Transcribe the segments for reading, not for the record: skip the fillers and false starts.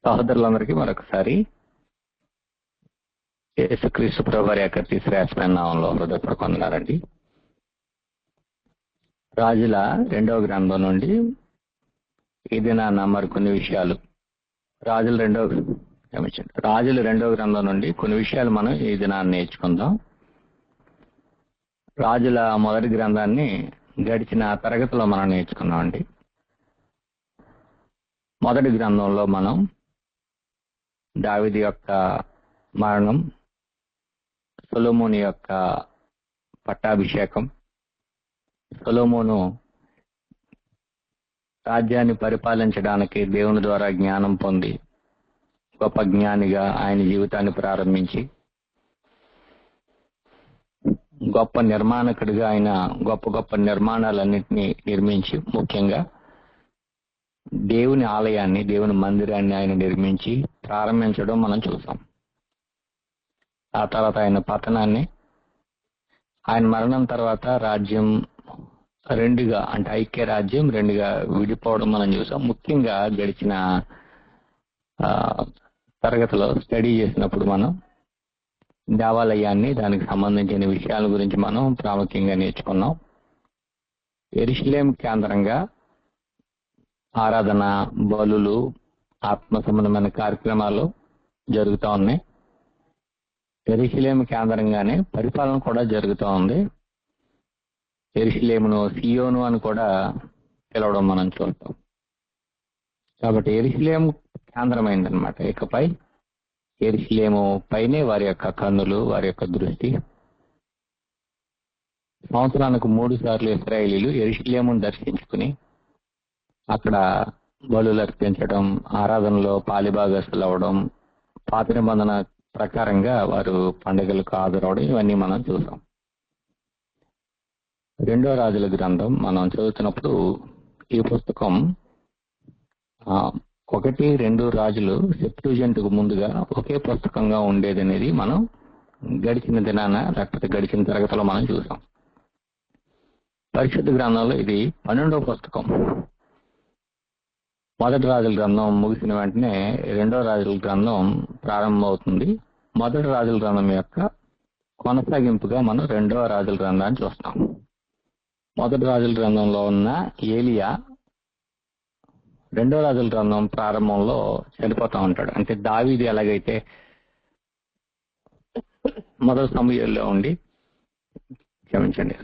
సహోదరులందరికీ మరొకసారి యేసుక్రీస్తు ప్రభువారి యొక్క శ్రేష్టమైన నామంలో హృదయపూర్వక వందనాలండి. రాజుల 2వ గ్రంథం నుండి ఈ దినాన మరికొన్ని విషయాలు రాజుల 2వ గ్రంథం నుండి కొన్ని విషయాలు మనం ఈ దినాన్ని నేర్చుకుందాం. రాజుల మొదటి గ్రంథాన్ని గడిచిన తరగతిలో మనం నేర్చుకున్నామండి. మొదటి గ్రంథంలో మనం దావీదు యొక్క మరణం, సొలొమోను యొక్క పట్టాభిషేకం, సొలొమోను రాజ్యాన్ని పరిపాలించడానికి దేవుని ద్వారా జ్ఞానం పొంది గొప్ప జ్ఞానిగా ఆయన జీవితాన్ని ప్రారంభించి గొప్ప నిర్మాణకుడిగా ఆయన గొప్ప గొప్ప నిర్మాణాలన్నింటినీ నిర్మించి, ముఖ్యంగా దేవుని ఆలయాన్ని, దేవుని మందిరాన్ని ఆయన నిర్మించి ప్రారంభించడం మనం చూసాం. ఆ తర్వాత ఆయన పతనాన్ని, ఆయన మరణం తర్వాత రాజ్యం రెండుగా, అంటే ఐక్య రాజ్యం రెండుగా విడిపోవడం మనం చూసాం. ముఖ్యంగా గడిచిన తరగతిలో స్టడీ చేసినప్పుడు మనం దేవాలయాన్ని, దానికి సంబంధించిన విషయాల గురించి మనం ప్రాముఖ్యంగా నేర్చుకున్నాం. యెరూషలేం కేంద్రంగా ఆరాధన, బలులు, ఆత్మ సంబంధమైన కార్యక్రమాలు జరుగుతూ ఉన్నాయి. యెరూషలేం కేంద్రంగానే పరిపాలన కూడా జరుగుతూ ఉంది. యెరూషలేమును సియోను అని కూడా పిలవడం మనం చూస్తాం. కాబట్టి యెరూషలేం కేంద్రమైందనమాట. ఇకపై యెరూషలేము పైనే వారి యొక్క కన్నులు, వారి యొక్క దృష్టి. సంవత్సరానికి 3 సార్లు ఇశ్రాయేలీలు యెరూషలేమును దర్శించుకుని అక్కడ బలులు అర్పించడం, ఆరాధనలో పాలిభాగస్తులు అవ్వడం, పాత నిబంధన ప్రకారంగా వారు పండుగలకు హాజరవడం, ఇవన్నీ మనం చూసాం. 2వ రాజుల గ్రంథం మనం చదువుతున్నప్పుడు ఈ పుస్తకం 1, 2 రాజులు సెప్ట్యూజెంట్కు ముందుగా ఒకే పుస్తకంగా ఉండేదనేది మనం గడిచిన దినాన, లేకపోతే గడిచిన తరగతిలో మనం చూసాం. పరిశుద్ధ గ్రంథంలో ఇది 12వ పుస్తకం. మొదటి రాజుల గ్రంథం ముగిసిన వెంటనే 2వ రాజుల గ్రంథం ప్రారంభమవుతుంది. మొదటి రాజుల గ్రంథం యొక్క కొనసాగింపుగా మనం 2వ రాజుల గ్రంథాన్ని చూస్తాం. మొదటి రాజుల గ్రంథంలో ఉన్న ఏలియా 2వ రాజుల గ్రంథం ప్రారంభంలో చనిపోతా ఉంటాడు. అంటే దావీదు ఎలాగైతే మొదటి సమూయేలులో ఉండి, క్షమించండి,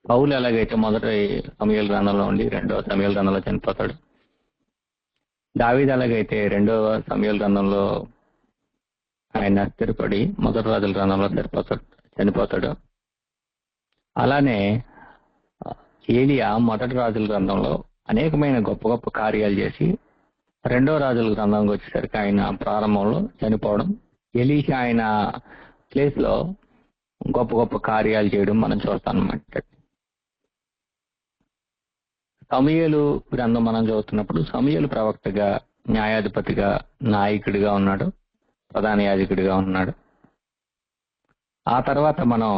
పౌలు ఎలాగైతే మొదటి సమూయేలు గ్రంథంలో ఉండి 2వ సమూయేలు గ్రంథంలో చనిపోతాడు, దావీదు ఎలాగైతే 2వ సమూయేలు గ్రంథంలో ఆయన స్థిరపడి మొదటి రాజుల గ్రంథంలో చనిపోతాడు, అలానే ఏలియా మొదటి రాజుల గ్రంథంలో అనేకమైన గొప్ప గొప్ప కార్యాలు చేసి 2వ రాజుల గ్రంథంకి వచ్చేసరికి ఆయన ప్రారంభంలో చనిపోవడం, ఎలీషా ఆయన ప్లేస్ లో గొప్ప గొప్ప కార్యాలు చేయడం మనం చూస్తాం అన్నమాట. సమూయేలు గ్రంథం మనం చదువుతున్నప్పుడు సమూయేలు ప్రవక్తగా, న్యాయాధిపతిగా, నాయకుడిగా ఉన్నాడు, ప్రధాన యాజకుడిగా ఉన్నాడు. ఆ తర్వాత మనం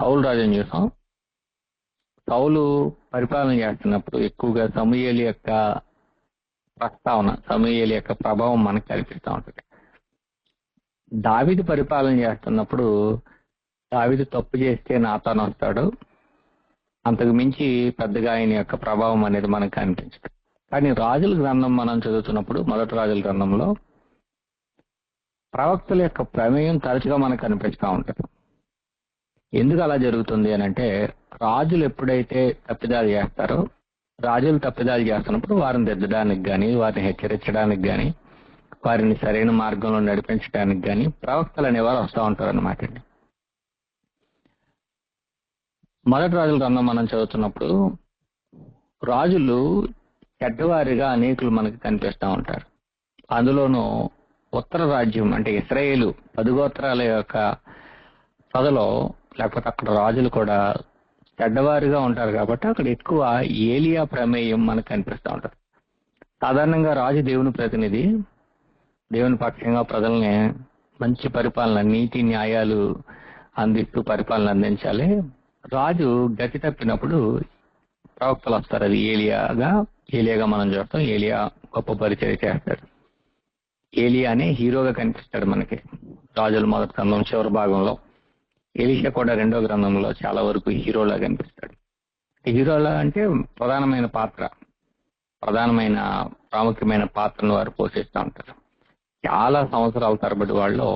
సౌలు రాజుని చూసాం. సౌలు పరిపాలన చేస్తున్నప్పుడు ఎక్కువగా సమూయేలు యొక్క ప్రస్తావన, సమూయేలు యొక్క ప్రభావం మనకు కనిపిస్తూ ఉంటుంది. దావీదు పరిపాలన చేస్తున్నప్పుడు దావీదు తప్పు చేస్తే నాతాను వస్తాడు, అంతకు మించి పెద్దగా ఆయన యొక్క ప్రభావం అనేది మనకు కనిపించదు. కానీ రాజుల గ్రంథం మనం చదువుతున్నప్పుడు మొదటి రాజుల గ్రంథంలో ప్రవక్తల యొక్క ప్రమేయం తరచుగా మనకు కనిపిస్తూ ఉంటుంది. ఎందుకు అలా జరుగుతుంది అని అంటే, రాజులు ఎప్పుడైతే తప్పిదాలు చేస్తారో, రాజులు తప్పిదాలు చేస్తున్నప్పుడు వారిని దిద్దడానికి కానీ, వారిని హెచ్చరించడానికి కానీ, వారిని సరైన మార్గంలో నడిపించడానికి కానీ ప్రవక్తలు అనేవారు వస్తూ ఉంటారు అన్నమాట. మొదటి రాజుల గ్రంథం మనం చదువుతున్నప్పుడు రాజులు చెడ్డవారిగా అనేకులు మనకు కనిపిస్తూ ఉంటారు. అందులోనూ ఉత్తర రాజ్యం అంటే ఇశ్రాయేలు 10 గోత్రాల యొక్క సదలో, లేకపోతే అక్కడ రాజులు కూడా చెడ్డవారిగా ఉంటారు. కాబట్టి అక్కడ ఎక్కువ ఏలియా ప్రమేయం మనకు కనిపిస్తూ ఉంటారు. సాధారణంగా రాజు దేవుని ప్రతినిధి, దేవుని పక్షంగా ప్రజల్ని మంచి పరిపాలన, నీతి న్యాయాలు అందిస్తూ పరిపాలన అందించాలి. రాజు గతి తప్పినప్పుడు ప్రవక్తలు వస్తారు. అది ఏలియాగా ఏలియాగా మనం చూస్తాం. ఏలియా గొప్ప పరిచర్య చేస్తాడు. ఏలియానే హీరోగా కనిపిస్తాడు మనకి రాజుల మొదటి గ్రంథం చివరి భాగంలో. ఎలీషా కూడా రెండో గ్రంథంలో చాలా వరకు హీరోలా కనిపిస్తాడు. హీరోలా అంటే ప్రధానమైన పాత్ర, ప్రధానమైన ప్రాముఖ్యమైన పాత్రను వారు పోషిస్తూ ఉంటారు. చాలా సంవత్సరాల తరబడి వాళ్ళు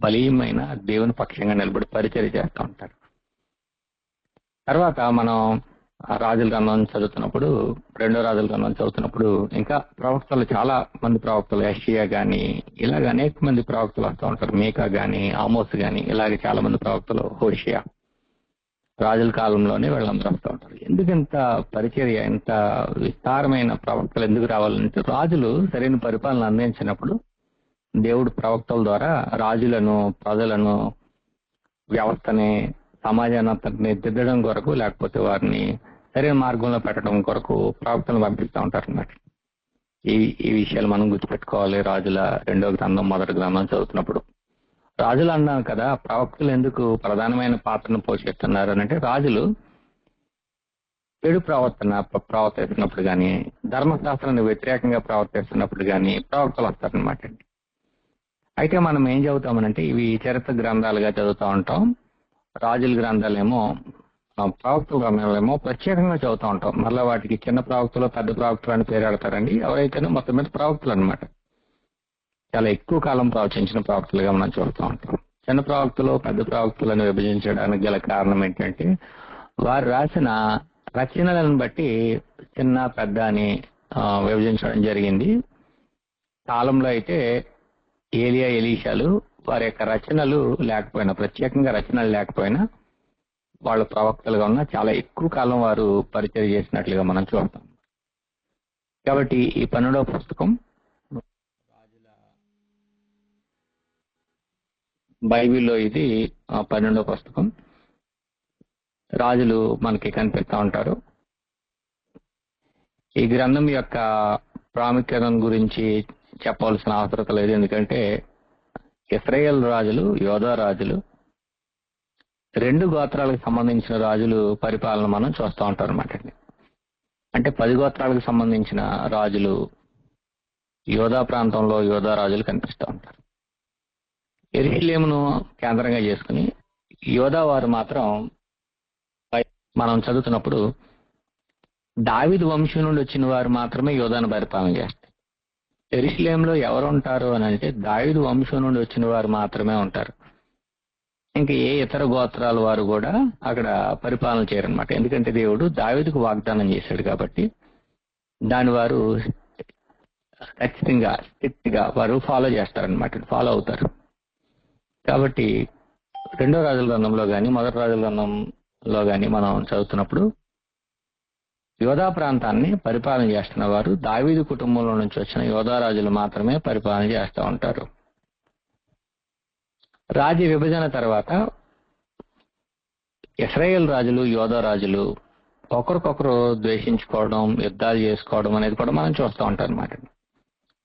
బలీయమైన దేవుని పక్షంగా నిలబడి పరిచర్య చేస్తూ ఉంటారు. తర్వాత మనం రాజుల గ్రంథం చదువుతున్నప్పుడు, రెండో రాజుల గ్రంథం చదువుతున్నప్పుడు ఇంకా ప్రవక్తలు, చాలా మంది ప్రవక్తలు, యెషయా గాని ఇలాగ అనేక మంది ప్రవక్తలు వస్తూ ఉంటారు. మీకా గాని, ఆమోస్ గాని, ఇలాగే చాలా మంది ప్రవక్తలు, హోషియా, రాజుల కాలంలోనే వీళ్ళందరూ వస్తూ ఉంటారు. ఎందుకు ఇంత పరిచర్య, ఇంత విస్తారమైన ప్రవక్తలు ఎందుకు రావాలంటే, రాజులు సరైన పరిపాలన అందించినప్పుడు దేవుడు ప్రవక్తల ద్వారా రాజులను, ప్రజలను, వ్యవస్థని, సమాజాన్ని అంతటిని దిద్దడం కొరకు, లేకపోతే వారిని సరైన మార్గంలో పెట్టడం కొరకు ప్రవక్తలను పంపిస్తూ ఉంటారు అన్నమాట. ఈ విషయాలు మనం గుర్తుపెట్టుకోవాలి రాజుల రెండో గ్రంథం మొదటి గ్రంథం చదువుతున్నప్పుడు. రాజులు అన్నాను కదా, ప్రవక్తలు ఎందుకు ప్రధానమైన పాత్రను పోషిస్తున్నారు అని అంటే, రాజులు చెడు ప్రవర్తిస్తున్నప్పుడు కానీ, ధర్మశాస్త్రానికి వ్యతిరేకంగా ప్రవర్తిస్తున్నప్పుడు కానీ ప్రవక్తలు వస్తారనమాట. అయితే మనం ఏం చదువుతామనంటే, ఇవి చరిత్ర గ్రంథాలుగా చదువుతూ ఉంటాం. రాజుల గ్రంథాలేమో, ప్రవక్తల గ్రంథాలేమో ప్రత్యేకంగా చదువుతూ ఉంటాం. మళ్ళీ వాటికి చిన్న ప్రవక్తలు, పెద్ద ప్రవక్తలు అని పేరు పెడతారండి. ఎవరైతేనే మొత్తం మీద ప్రవక్తలు అనమాట. చాలా ఎక్కువ కాలం ప్రవచించిన ప్రవక్తలుగా మనం చూస్తూ ఉంటాం. చిన్న ప్రవక్తలు, పెద్ద ప్రవక్తలను విభజించడానికి గల కారణం ఏంటంటే, వారు రాసిన రచనలను బట్టి చిన్న, పెద్ద అని విభజించడం జరిగింది. కాలంలో అయితే ఏలియా, ఎలీషాలు వారి యొక్క రచనలు లేకపోయినా, ప్రత్యేకంగా రచనలు లేకపోయినా, వాళ్ళు ప్రవక్తలుగా ఉన్న చాలా ఎక్కువ కాలం వారు పరిచయం చేసినట్లుగా మనం చూస్తాం. కాబట్టి ఈ 12వ పుస్తకం బైబిల్లో ఇది 12వ పుస్తకం. రాజులు మనకి కనిపిస్తూ ఉంటారు. ఈ గ్రంథం యొక్క ప్రాముఖ్యత గురించి చెప్పవలసిన అవసరం లేదు. ఎందుకంటే ఇశ్రాయేల్ రాజులు, యోధా రాజులు, 2 గోత్రాలకు సంబంధించిన రాజులు పరిపాలన మనం చూస్తూ ఉంటాం అనమాట. అంటే 10 గోత్రాలకు సంబంధించిన రాజులు, యోధా ప్రాంతంలో యోధా రాజులు కనిపిస్తూ ఉంటారు. యెరూషలేమును కేంద్రంగా చేసుకుని యోధా వారు మాత్రం మనం చదువుతున్నప్పుడు దావీదు వంశం నుండి వచ్చిన వారు మాత్రమే యోధాను పరిపాలన చేస్తారు. యెరూషలేములో ఎవరు ఉంటారు అని అంటే, దావీదు వంశం నుండి వచ్చిన వారు మాత్రమే ఉంటారు. ఇంకా ఏ ఇతర గోత్రాల వారు కూడా అక్కడ పరిపాలన చేయరనమాట. ఎందుకంటే దేవుడు దావీదుకు వాగ్దానం చేశాడు కాబట్టి దాని వారు ఖచ్చితంగా, స్ట్రిక్ట్ గా వారు ఫాలో చేస్తారనమాట, ఫాలో అవుతారు. కాబట్టి రెండో రాజుల గ్రంథంలో కానీ, మొదటి రాజుల గ్రంథంలో కానీ మనం చదువుతున్నప్పుడు యోధా ప్రాంతాన్ని పరిపాలన చేస్తున్న వారు దావీదు కుటుంబంలో నుంచి వచ్చిన యోధా రాజులు మాత్రమే పరిపాలన చేస్తూ ఉంటారు. రాజ్య విభజన తర్వాత ఇశ్రాయేల్ రాజులు, యోధా రాజులు ఒకరికొకరు ద్వేషించుకోవడం, యుద్ధాలు చేసుకోవడం అనేది కూడా మనం చూస్తూ ఉంటాం అన్నమాట.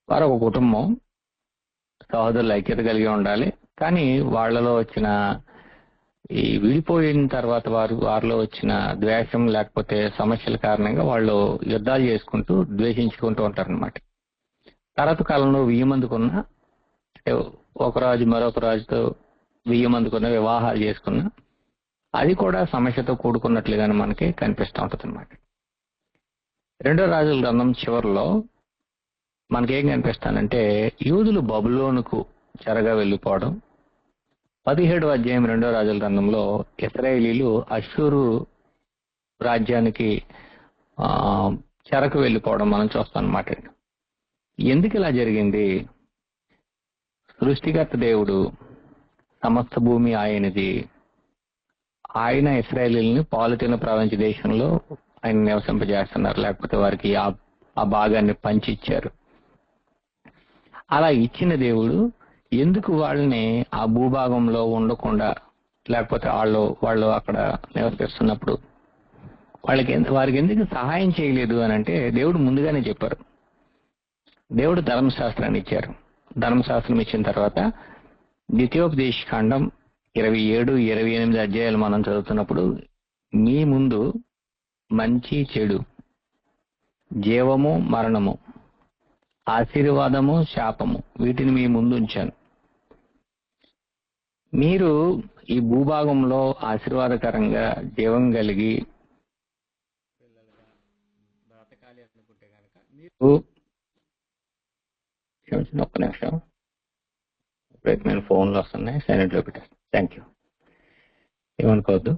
వారు ఒక కుటుంబం, సహోదరుల ఐక్యత కలిగి ఉండాలి. కానీ వాళ్ళలో వచ్చిన ఈ విడిపోయిన తర్వాత వారిలో వచ్చిన ద్వేషం లేకపోతే సమస్యల కారణంగా వాళ్ళు యుద్ధాలు చేసుకుంటూ ద్వేషించుకుంటూ ఉంటారనమాట. తర్వాత కాలంలో 1000 మందికున్న, ఒక రాజు మరొక రాజుతో 1000 మందికున్న వివాహాలు చేసుకున్న, అది కూడా సమస్యతో కూడుకున్నట్లుగానే మనకి కనిపిస్తూ ఉంటుంది అనమాట. రెండో రాజుల గ్రంథం చివరిలో మనకేం కనిపిస్తానంటే, యూదులు బబులోనుకు చెరగా వెళ్ళిపోవడం. 17వ అధ్యాయం రెండో రాజుల గ్రంథంలో ఇశ్రాయేలీలు అష్షూరు రాజ్యానికి చెరకు వెళ్ళిపోవడం మనం చూస్తాం అన్నమాట. ఎందుకు ఇలా జరిగింది? సృష్టికర్త దేవుడు, సమస్త భూమి ఆయనది, ఆయన ఇశ్రాయేలీని పాలుతిన ప్రపంచ దేశంలో ఆయన నివసింపజేస్తున్నారు, లేకపోతే వారికి ఆ భాగాన్ని పంచి ఇచ్చారు. అలా ఇచ్చిన దేవుడు ఎందుకు వాళ్ళని ఆ భూభాగంలో ఉండకుండా, లేకపోతే వాళ్ళు అక్కడ నివసిస్తున్నప్పుడు వారికి ఎందుకు సహాయం చేయలేదు అని అంటే, దేవుడు ముందుగానే చెప్పారు. దేవుడు ధర్మశాస్త్రాన్ని ఇచ్చారు. ధర్మశాస్త్రం ఇచ్చిన తర్వాత ద్వితీయోపదేశ కాండం 27, 28 అధ్యాయాలు మనం చదువుతున్నప్పుడు, మీ ముందు మంచి చెడు జీవము మరణము, ఆశీర్వాదము శాపము, వీటిని మీ ముందు ఉంచాను. మీరు ఈ భూభాగంలో ఆశీర్వాదకరంగా జీవం కలిగి బ్రతకాలి అనుకుంటే కనుక మీరు క్షమించండి, ఒక్క నిమిషం. నేను ఫోన్లో వస్తున్నాయి, సైలెంట్లో పెట్టేస్తాను. థ్యాంక్ యూ, ఏమనుకోవద్దు.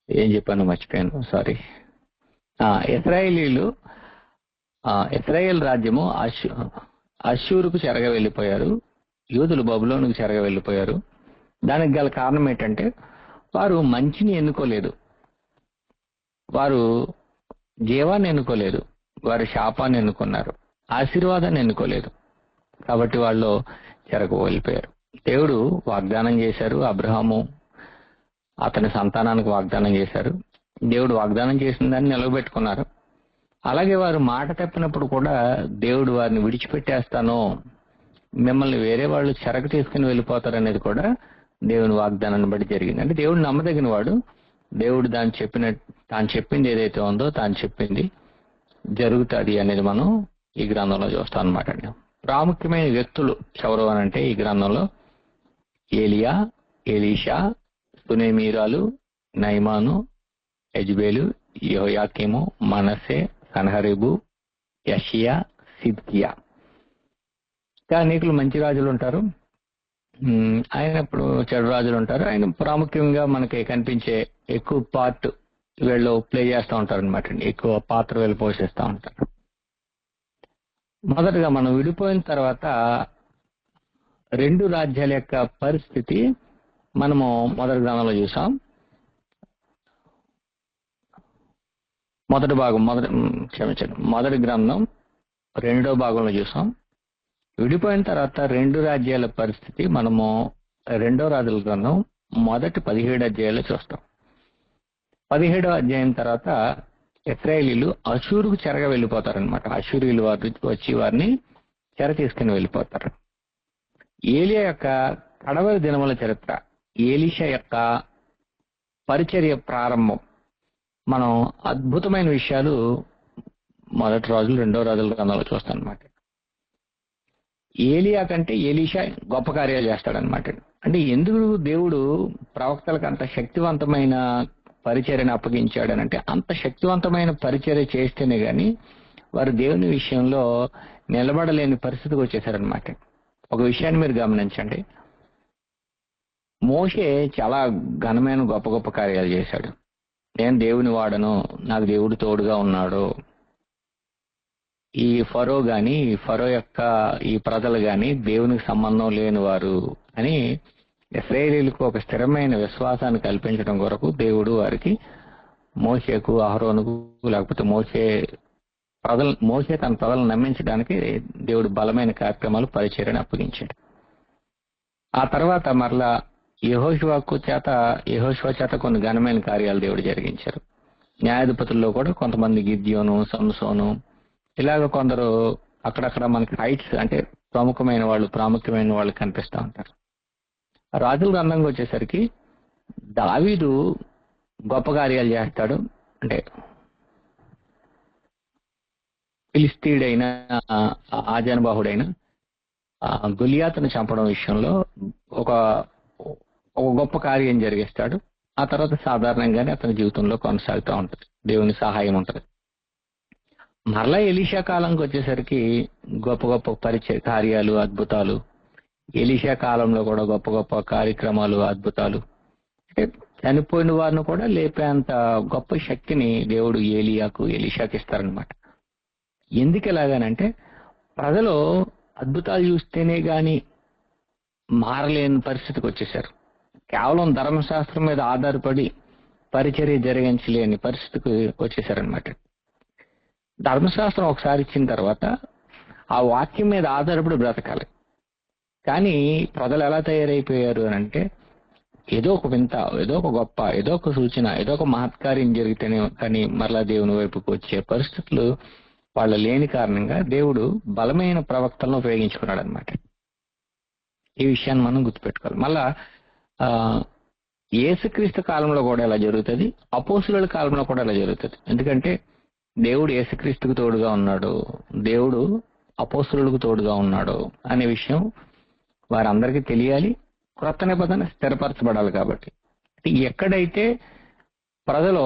ఏం చెప్పాను మర్చిపోయాను, సారీ. ఇశ్రాయేలీలు, ఇశ్రాయేల్ రాజ్యము అష్షూరుకు చెరగ వెళ్ళిపోయారు, యూదులు బబులోనుకు చెరగ వెళ్ళిపోయారు. దానికి గల కారణం ఏంటంటే వారు మంచిని ఎన్నుకోలేదు, వారు జీవాన్ని ఎన్నుకోలేదు, వారు శాపాన్ని ఎన్నుకున్నారు, ఆశీర్వాదాన్ని ఎన్నుకోలేదు. కాబట్టి వాళ్ళు చెరకు వెళ్ళిపోయారు. దేవుడు వాగ్దానం చేశారు, అబ్రహాము అతని సంతానానికి వాగ్దానం చేశారు. దేవుడు వాగ్దానం చేసిన దాన్ని నిలబెట్టుకున్నారు. అలాగే వారు మాట తప్పినప్పుడు కూడా దేవుడు వారిని విడిచిపెట్టేస్తాను, మిమ్మల్ని వేరే వాళ్ళు చెరకు తీసుకుని వెళ్ళిపోతారు అనేది కూడా దేవుని వాగ్దానాన్ని బట్టి జరిగింది. అంటే దేవుడు నమ్మదగిన వాడు. దేవుడు తాను చెప్పింది ఏదైతే ఉందో తాను చెప్పింది జరుగుతుంది అనేది మనం ఈ గ్రంథంలో చూస్తాం అనమాట. ప్రాముఖ్యమైన వ్యక్తులు ఎవరు అనంటే ఈ గ్రంథంలో ఏలియా, ఎలీషా, సునేమీరాలు, నైమాను, యజ్బేలు, యెహోయాకీము, మనస్సే, సన్హరీబు, యషియా, సిద్కియా. అనేకులు మంచి రాజులు ఉంటారు, ఆయన ఇప్పుడు చెడు రాజులు ఉంటారు. ఆయన ప్రాముఖ్యంగా మనకి కనిపించే ఎక్కువ పార్ట్ వీళ్ళు ప్లే చేస్తూ ఉంటారు అనమాట. ఎక్కువ పాత్ర వీళ్ళు పోషిస్తూ ఉంటారు. మొదటగా మనం విడిపోయిన తర్వాత రెండు రాజ్యాల యొక్క పరిస్థితి మనము మొదటి గ్రంథంలో చూసాం. మొదటి గ్రంథం 2వ భాగంలో చూసాం. విడిపోయిన తర్వాత రెండు రాజ్యాల పరిస్థితి మనము 2వ రాజుల గ్రంథం మొదటి 17 అధ్యాయాలు చూస్తాం. 17వ అధ్యాయం తర్వాత ఇశ్రాయేలీలు అష్షూరుకు చెరగా వెళ్ళిపోతారనమాట. అష్షూరీయులు వారు వచ్చి వారిని చెర తీసుకుని వెళ్ళిపోతారు. ఏలియా యొక్క కడవరి దినముల చరిత్ర, ఎలీషా యొక్క పరిచర్య ప్రారంభం, మనం అద్భుతమైన విషయాలు మొదటి రాజులు 2వ రాజుల గ్రంథంలో చూస్తాం అనమాట. ఏలియా కంటే ఎలీషా గొప్ప కార్యాలు చేస్తాడనమాట. అంటే ఎందుకు దేవుడు ప్రవక్తలకు అంత శక్తివంతమైన పరిచర్యను అప్పగించాడనంటే, అంత శక్తివంతమైన పరిచర్య చేస్తేనే గాని వారు దేవుని విషయంలో నిలబడలేని పరిస్థితికి వచ్చేసారనమాట. ఒక విషయాన్ని మీరు గమనించండి, మోషే చాలా ఘనమైన గొప్ప గొప్ప కార్యాలు చేశాడు. నేను దేవుని వాడను, నాకు దేవుడు తోడుగా ఉన్నాడు. ఈ ఫరో యొక్క ఈ ప్రజలు గాని దేవునికి సంబంధం లేని వారు అని ఇశ్రాయేలీయులకు ఒక స్థిరమైన విశ్వాసాన్ని కల్పించడం కొరకు దేవుడు వారికి మోషేకు, అహరోనుకు, లేకపోతే మోషే తన ప్రజలను నమ్మించడానికి దేవుడు బలమైన కార్యక్రమాలు పరిచర్యను అప్పగించాడు. ఆ తర్వాత మరలా యెహోషువ చేత కొన్ని ఘనమైన కార్యాలు దేవుడు జరిగించారు. న్యాయాధిపతుల్లో కూడా కొంతమంది గిద్యోను, సంసోను, ఇలాగ కొందరు అక్కడక్కడ మనకి హైట్స్ అంటే ప్రాముఖ్యమైన వాళ్ళు కనిపిస్తూ ఉంటారు. రాజుల గ్రంథంకి వచ్చేసరికి దావీదు గొప్ప కార్యాలు చేస్తాడు. అంటే ఫిలిస్తీయుడైన ఆజానుబాహుడైన గొలియాతును చంపడం విషయంలో ఒక గొప్ప కార్యం జరిగిస్తాడు. ఆ తర్వాత సాధారణంగానే అతని జీవితంలో కొనసాగుతూ ఉంటుంది, దేవుని సహాయం ఉంటుంది. మరలా ఎలీషా కాలంకి వచ్చేసరికి గొప్ప గొప్ప పరిచయ కార్యాలు, అద్భుతాలు. ఎలీషా కాలంలో కూడా గొప్ప గొప్ప కార్యక్రమాలు, అద్భుతాలు. అంటే చనిపోయిన వారిని కూడా లేపేంత గొప్ప శక్తిని దేవుడు ఎలీషాకి ఇస్తారనమాట. ఎందుకు ఎలాగానంటే, ప్రజలు అద్భుతాలు చూస్తేనే గాని మారలేని పరిస్థితికి వచ్చేసారు. కేవలం ధర్మశాస్త్రం మీద ఆధారపడి పరిచర్య జరిగించలేని పరిస్థితికి వచ్చేసారనమాట. ధర్మశాస్త్రం ఒకసారి ఇచ్చిన తర్వాత ఆ వాక్యం మీద ఆధారపడి బ్రతకాలి. కానీ ప్రజలు ఎలా తయారైపోయారు అని అంటే, ఏదో ఒక వింత, ఏదో ఒక గొప్ప, ఏదో ఒక సూచన, ఏదో ఒక మహత్కార్యం జరిగితేనే కానీ మరలా దేవుని వైపుకు వచ్చే పరిస్థితులు వాళ్ళ లేని కారణంగా దేవుడు బలమైన ప్రవక్తలను ఉపయోగించుకున్నాడు అనమాట. ఈ విషయాన్ని మనం గుర్తుపెట్టుకోవాలి. మళ్ళా యేసుక్రీస్తు కాలంలో కూడా ఇలా జరుగుతుంది, అపోస్తుల కాలంలో కూడా ఇలా జరుగుతుంది. ఎందుకంటే దేవుడు యేసుక్రీస్తుకు తోడుగా ఉన్నాడు, దేవుడు అపోస్తులకు తోడుగా ఉన్నాడు అనే విషయం వారందరికీ తెలియాలి. క్రొత్త నిబంధన స్థిరపరచబడాలి. కాబట్టి ఎక్కడైతే ప్రజలు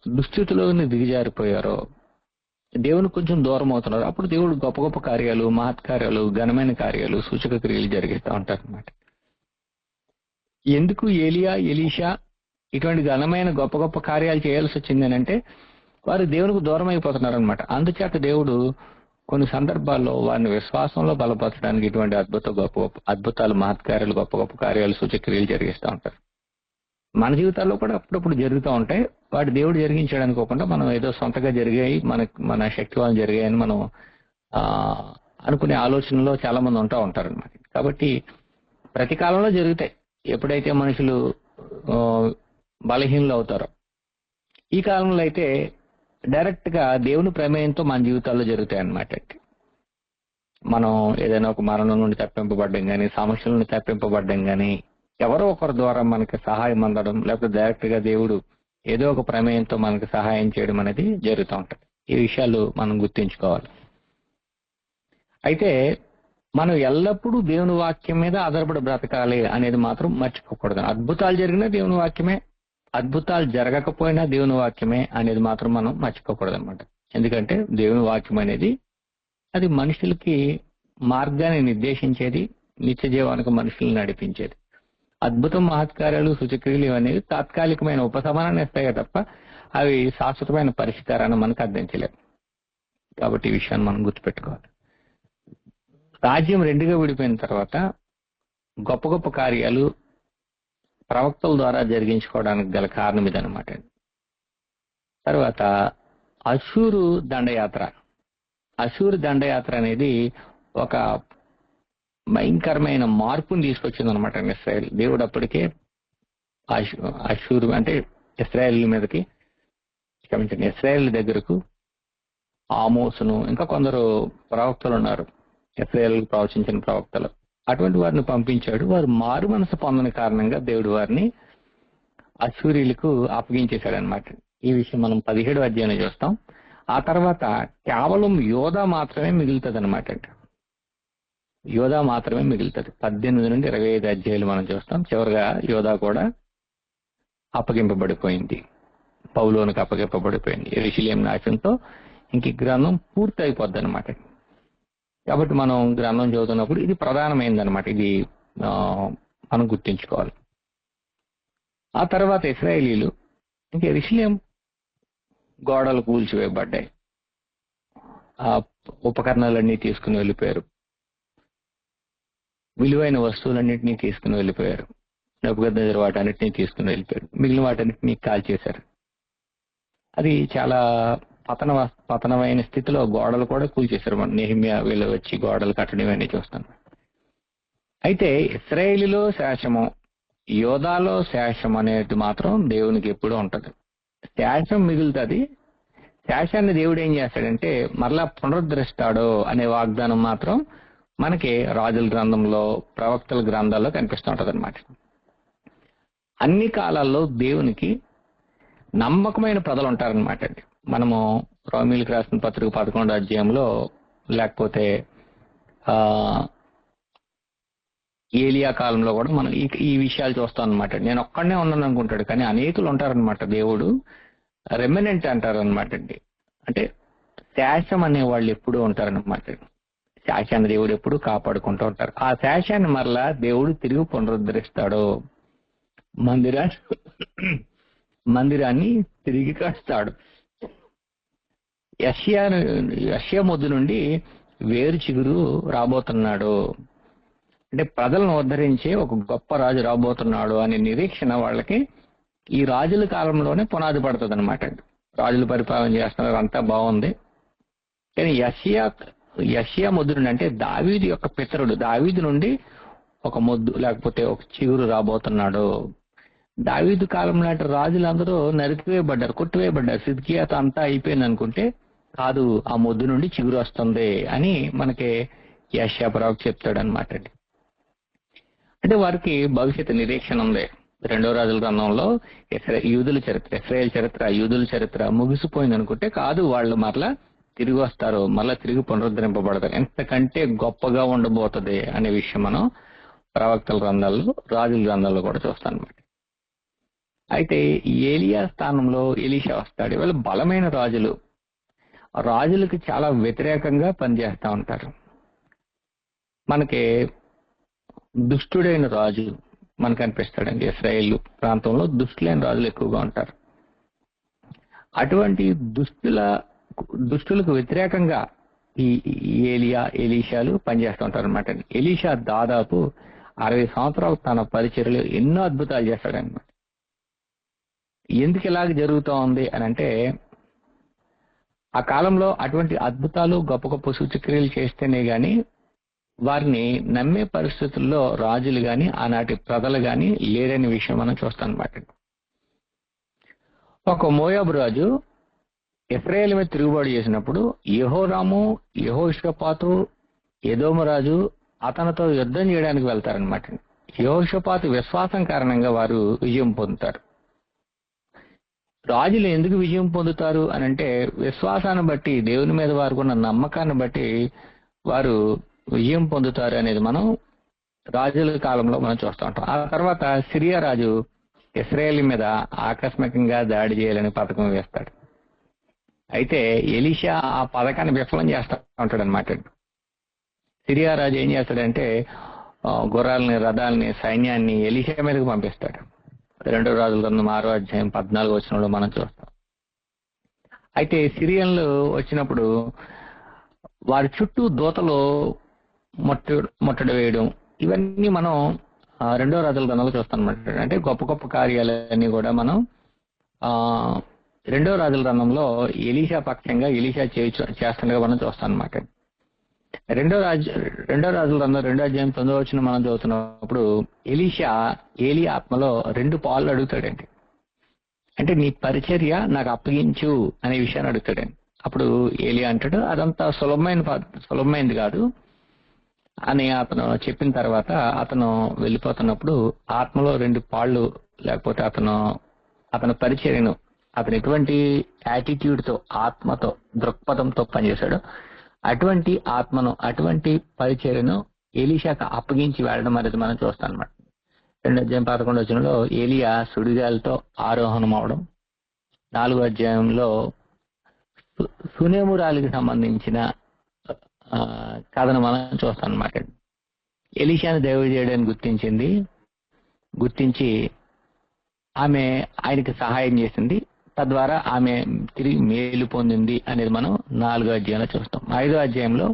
దుస్థితిలోని దిగజారిపోయారో, దేవుని కొంచెం దూరం అవుతున్నారు, అప్పుడు దేవుడు గొప్ప గొప్ప కార్యాలు, మహత్కార్యాలు, ఘనమైన కార్యాలు, సూచక క్రియలు జరిగిస్తూ ఉంటారు అనమాట. ఎందుకు ఏలియా, ఎలీషా ఇటువంటి ఘనమైన గొప్ప గొప్ప కార్యాలు చేయాల్సి వచ్చింది అంటే వారు దేవునికి దూరం అయిపోతున్నారు అనమాట. అందుచేత దేవుడు కొన్ని సందర్భాల్లో వారిని విశ్వాసంలో బలపరచడానికి ఇటువంటి అద్భుతాలు, మహత్కార్యాలు, గొప్ప గొప్ప కార్యాలు, సూచక్రియలు జరిగిస్తూ ఉంటారు. మన జీవితాల్లో కూడా అప్పుడప్పుడు జరుగుతూ ఉంటాయి. వాటి దేవుడు జరిగించాడు అనుకోకుండా మనం ఏదో సొంతగా జరిగాయి, మన శక్తి వాళ్ళు జరిగాయని మనం అనుకునే ఆలోచనలో చాలా మంది ఉంటారు అనమాట. కాబట్టి ప్రతి కాలంలో జరుగుతాయి. ఎప్పుడైతే మనుషులు బలహీనలు అవుతారో, ఈ కాలంలో అయితే డైరెక్ట్ గా దేవుని ప్రమేయంతో మన జీవితాల్లో జరుగుతాయి అన్నమాట. మనం ఏదైనా ఒక మరణం నుండి తప్పింపబడ్డం కానీ, సమస్యల నుండి తప్పింపబడ్డం కానీ, ఎవరో ఒకరి ద్వారా మనకి సహాయం అందడం, లేకపోతే డైరెక్ట్ గా దేవుడు ఏదో ఒక ప్రమేయంతో మనకి సహాయం చేయడం అనేది జరుగుతూ ఉంటుంది. ఈ విషయాలు మనం గుర్తుంచుకోవాలి. అయితే మనం ఎల్లప్పుడూ దేవుని వాక్యం మీద ఆధారపడి బ్రతకాలి అనేది మాత్రం మర్చిపోకూడదు. అద్భుతాలు జరిగినా దేవుని వాక్యమే, అద్భుతాలు జరగకపోయినా దేవుని వాక్యమే అనేది మాత్రం మనం మర్చిపోకూడదు అనమాట. ఎందుకంటే దేవుని వాక్యం అనేది అది మనుషులకి మార్గాన్ని నిర్దేశించేది, నిత్య జీవానికి మనుషుల్ని నడిపించేది. అద్భుతం, మహత్కార్యాలు, సూచక్రియలు ఇవనేవి తాత్కాలికమైన ఉపశమనాన్ని ఇస్తాయి తప్ప అవి శాశ్వతమైన పరిష్కారాన్ని మనకు అందించలేవు. కాబట్టి ఈ విషయాన్ని మనం గుర్తుపెట్టుకోవాలి. రాజ్యం రెండుగా విడిపోయిన తర్వాత గొప్ప గొప్ప కార్యాలు ప్రవక్తల ద్వారా జరిగించుకోవడానికి గల కారణం ఇదనమాట. తర్వాత అశూరు దండయాత్ర. అశూరు దండయాత్ర అనేది ఒక భయంకరమైన మార్పుని తీసుకొచ్చింది అనమాట ఇస్రాయేల్. దేవుడు అప్పటికే అశూరు అంటే ఇస్రాయేల్ మీదకి, క్షమించండి, ఇస్రాయేల్ దగ్గరకు ఆమోసును ఇంకా కొందరు ప్రవక్తలు ఉన్నారు, ఇస్రాయేల్ ప్రవచించిన ప్రవక్తలు. అటువంటి వారిని పంపించాడు. వారు మారు మనసు పొందని కారణంగా దేవుడు వారిని అశూరీలకు అప్పగించేశాడు అనమాట. ఈ విషయం మనం 17వ అధ్యాయంలో చూస్తాం. ఆ తర్వాత కేవలం యోధా మాత్రమే మిగులుతుంది అనమాట. యోధా మాత్రమే మిగులుతుంది. 18 నుండి 25 అధ్యాయులు మనం చూస్తాం. చివరిగా యోధా కూడా అప్పగింపబడిపోయింది, పౌలోనికి అప్పగింపబడిపోయింది. యెరూషలేము నాశనంతో ఇంక గ్రంథం పూర్తి అయిపోద్ది అనమాట. కాబట్టి మనం గ్రంథం చదువుతున్నప్పుడు ఇది ప్రధానమైంది అనమాట. ఇది మనం గుర్తించుకోవాలి. ఆ తర్వాత ఇశ్రాయేలీలు ఇంక యెరూషలేము గోడలు కూల్చివేయబడ్డాయి, ఆ ఉపకరణాలన్నీ తీసుకుని వెళ్ళిపోయారు, విలువైన వస్తువులన్నింటినీ తీసుకుని వెళ్ళిపోయారు, నెబుకద్నెజరు వాటన్నిటినీ తీసుకుని వెళ్ళిపోయారు, మిగిలిన వాటన్నిటినీ కాల్చేశారు. అది చాలా పతనమైన స్థితిలో గోడలు కూడా కూల్చేశారు. మనం నెహెమ్యా వీళ్ళు వచ్చి గోడలు కట్టడం ఇవన్నీ చూస్తాం. అయితే ఇశ్రాయేలులో శేషము, యోధాలో శేషం అనేది మాత్రం దేవునికి ఎప్పుడూ ఉంటది. శేషం మిగులుతుంది. శేషాన్ని దేవుడు ఏం చేస్తాడంటే మరలా పునరుద్ధరిస్తాడు అనే వాగ్దానం మాత్రం మనకి రాజుల గ్రంథంలో, ప్రవక్తల గ్రంథాల్లో కనిపిస్తూ ఉంటది అనమాట. అన్ని కాలాల్లో దేవునికి నమ్మకమైన ప్రజలు ఉంటారనమాట. మనము రోమీయులకు రాసిన పత్రిక 11వ అధ్యాయంలో, లేకపోతే ఏలియా కాలంలో కూడా మనం ఈ విషయాలు చూస్తాం అనమాట. నేను ఒక్కడనే ఉన్నాను అనుకుంటాడు, కానీ అనేకులు ఉంటారనమాట. దేవుడు రెమినెంట్ అంటారనమాట. అంటే శేషం అనే వాళ్ళు ఎప్పుడూ ఉంటారనమాట. శేషాన్ని దేవుడు ఎప్పుడు కాపాడుకుంటూ ఉంటారు. ఆ శేషాన్ని మరలా దేవుడు తిరిగి పునరుద్ధరిస్తాడు, మందిరాన్ని తిరిగి కడతాడు. యెషయా మొద్దు నుండి వేరు చిగురు రాబోతున్నాడు. అంటే ప్రజలను ఉద్ధరించే ఒక గొప్ప రాజు రాబోతున్నాడు అనే నిరీక్షణ వాళ్ళకి ఈ రాజుల కాలంలోనే పునాది పడుతుంది అనమాట. రాజులు పరిపాలన చేస్తున్నారు, అంతా బాగుంది. కానీ యెషయా మొద్దు నుండి, అంటే దావీదు యొక్క పితరుడు దావీదు నుండి ఒక మొద్దు లేకపోతే ఒక చిగురు రాబోతున్నాడు. దావీదు కాలం నాటి రాజులందరూ నరికివేయబడ్డారు, కొట్టివేయబడ్డారు. సిద్కియాతో అంతా అయిపోయింది అనుకుంటే కాదు, ఆ మొద్దు నుండి చిగురు వస్తుంది అని మనకి యెషయా ప్రవక్త చెప్తాడు అనమాట. అంటే వారికి భవిష్యత్తు నిరీక్షణ ఉంది. రెండో రాజుల గ్రంథంలో యూదుల చరిత్ర, ఇశ్రాయేల్ చరిత్ర, యూదుల చరిత్ర ముగిసిపోయింది అనుకుంటే కాదు, వాళ్ళు మరలా తిరిగి వస్తారు, మరలా తిరిగి పునరుద్ధరింపబడతారు. ఎంతకంటే గొప్పగా ఉండబోతుంది అనే విషయం మనం ప్రవక్తల గ్రంథాల్లో, రాజుల గ్రంథాల్లో కూడా చూస్తాం అన్నమాట. అయితే ఏలియా స్థానంలో ఎలీషా వస్తాడు. వీళ్ళు బలమైన రాజులు, రాజులకు చాలా వ్యతిరేకంగా పనిచేస్తూ ఉంటారు. మనకి దుష్టుడైన రాజు మనకు అనిపిస్తాడండి. ఇశ్రాయేల్ ప్రాంతంలో దుష్టులైన రాజులు ఎక్కువగా ఉంటారు. అటువంటి దుష్టులకు వ్యతిరేకంగా ఈ ఏలియా, ఎలీషాలు పనిచేస్తూ ఉంటారు అనమాట. ఎలీషా దాదాపు 60 సంవత్సరాలు తన పరిచర్యలో ఎన్నో అద్భుతాలు చేస్తాడనమాట. ఎందుకు ఇలాగ జరుగుతూ ఉంది అని అంటే, ఆ కాలంలో అటువంటి అద్భుతాలు, గొప్ప గొప్ప సూచక్రియలు చేస్తేనే గాని వారిని నమ్మే పరిస్థితుల్లో రాజులు గాని, ఆనాటి ప్రజలు గాని లేరనే విషయం మనం చూస్తాం అన్నమాట. ఒక మోయాబు రాజు ఇశ్రాయేలు మీద తిరుగుబాటు చేసినప్పుడు యెహోరాము, యెహోషాపాతు, ఎదోము రాజు అతనితో యుద్ధం చేయడానికి వెళ్తారనమాట. యెహోషాపాతు విశ్వాసం కారణంగా వారు విజయం పొందుతారు. రాజులు ఎందుకు విజయం పొందుతారు అని అంటే, విశ్వాసాన్ని బట్టి, దేవుని మీద వారికి ఉన్న నమ్మకాన్ని బట్టి వారు విజయం పొందుతారు అనేది మనం రాజుల కాలంలో మనం చూస్తూ ఉంటాం. ఆ తర్వాత సిరియా రాజు ఇశ్రాయేల్ మీద ఆకస్మికంగా దాడి చేయాలని పథకం వేస్తాడు. అయితే ఎలీషా ఆ పథకాన్ని విఫలం చేస్తూ ఉంటాడు అనమాట. సిరియా రాజు ఏం చేస్తాడంటే గుర్రాలని, రథాలని, సైన్యాన్ని ఎలీషా మీదకి పంపిస్తాడు. 2 రాజుల గ్రంథం 6వ అధ్యాయం 14వ వచనంలో మనం చూస్తాం. అయితే సిరియన్లు వచ్చినప్పుడు వారి చుట్టూ దూతలు ముట్టడి వేయడం, ఇవన్నీ మనం 2వ రాజుల గ్రంథంలో చూస్తాం అన్నమాట. అంటే గొప్ప గొప్ప కార్యాలన్నీ కూడా మనం 2వ రాజుల గ్రంథంలో ఎలీషా పక్షంగా ఎలీషా చేస్తుండగా మనం చూస్తాం అన్నమాట. 2వ రాజుల గ్రంథం 2వ అధ్యాయం 9వ వచనం మనం చదువుతున్నప్పుడు ఎలీషా ఏలీ ఆత్మలో 2 పాలు అడుగుతాడండి. అంటే నీ పరిచర్య నాకు అప్పగించు అనే విషయాన్ని అడుగుతాడండి. అప్పుడు ఏలీ అంటాడు, అదంతా సులభమైనది కాదు అని అతను చెప్పిన తర్వాత అతను వెళ్ళిపోతున్నప్పుడు ఆత్మలో 2 పాళ్ళు, లేకపోతే అతని పరిచర్యను, అతను ఎటువంటి యాటిట్యూడ్ తో, ఆత్మతో, దృక్పథంతో పనిచేశాడు, అటువంటి ఆత్మను, అటువంటి పరిచర్యను ఎలీషాకు అప్పగించి వెళ్ళడం అనేది మనం చూస్తాం అన్నమాట. 2వ అధ్యాయం 11వ వచనంలో ఏలియా సుడిగాలితో ఆరోహణం అవడం, 4వ అధ్యాయంలో సునేమురాలికి సంబంధించిన కథను మనం చూస్తాం అన్నమాట. ఎలీషాను దైవజనుడని గుర్తించి ఆమె ఆయనకి సహాయం చేసింది, తద్వారా ఆమె తిరిగి మేలు పొందింది అనేది మనం 4వ అధ్యాయంలో చూస్తాం. 5వ అధ్యాయంలో